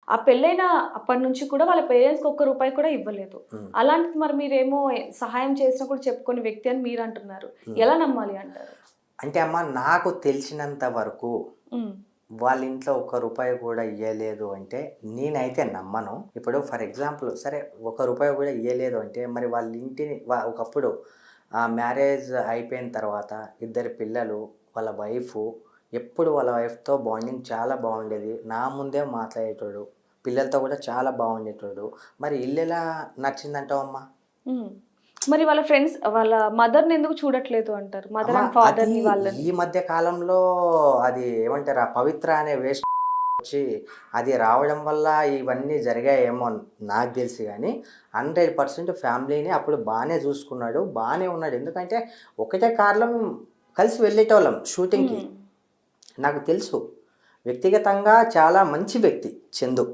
ఆ పెళ్ళైన అప్పటి నుంచి కూడా వాళ్ళ పేరెంట్స్‌కి ఒక్క రూపాయి కూడా ఇవ్వలేదు. హ్మ్. అలాంటిది మరి మీరేమో సహాయం చేసినా కూడా చెప్పుకోని వ్యక్తి అని మీరంటున్నారు. హ్మ్. ఎలా నమ్మాలి అంటారు? అంటే అమ్మ నాకు తెలిసినంత వరకు హ్మ్. వాళ్ళ ఇంట్లో ఒక్క రూపాయి కూడా ఇయ్యలేదు అంటే నేనైతే నమ్మను. ఇప్పుడు ఫర్ ఎగ్జాంపుల్ సరే ఒక్క రూపాయి కూడా ఇయ్యలేదు అంటే మరి వాళ్ళ ఇంటిని ఒకప్పుడు మ్యారేజ్ అయిపోయిన తర్వాత ఇద్దరు పిల్లలు, వాళ్ళ వైఫు ఎప్పుడు వాళ్ళ వైఫ్‌తో బాండింగ్ చాలా బాగుండేది. నా ముందే మాట్లాడేటోడు. పిల్లలతో కూడా చాలా బాగుండేటోడు. మరి ఇల్లెలా నడిచిందంటావమ్మా? హ్మ్. మరి వాళ్ళ ఫ్రెండ్స్ వాళ్ళ మదర్‌ని ఎందుకు చూడట్లేదు అంటారు? అమ్మ మదర్ అండ్ అది ఫాదర్‌ని వాళ్ళని. ఈ మధ్య కాలంలో అది ఏమంటారు? ఆ పవిత్ర అనే వేస్ట్ వచ్చి అది రావడం వల్ల ఇవన్నీ జరిగాయేమో నాకు తెలిసి గానీ 100% ఫ్యామిలీని అప్పుడు బానే చూసుకున్నాడు. బానే ఉన్నాడు. ఎందుకంటే ఒకటే కార్‌లో మేము కలిసి వెళ్ళేటోళ్ళం షూటింగ్‌కి. హ్మ్. నాకు తెలుసు. వ్యక్తిగతంగా చాలా మంచి వ్యక్తి చందు.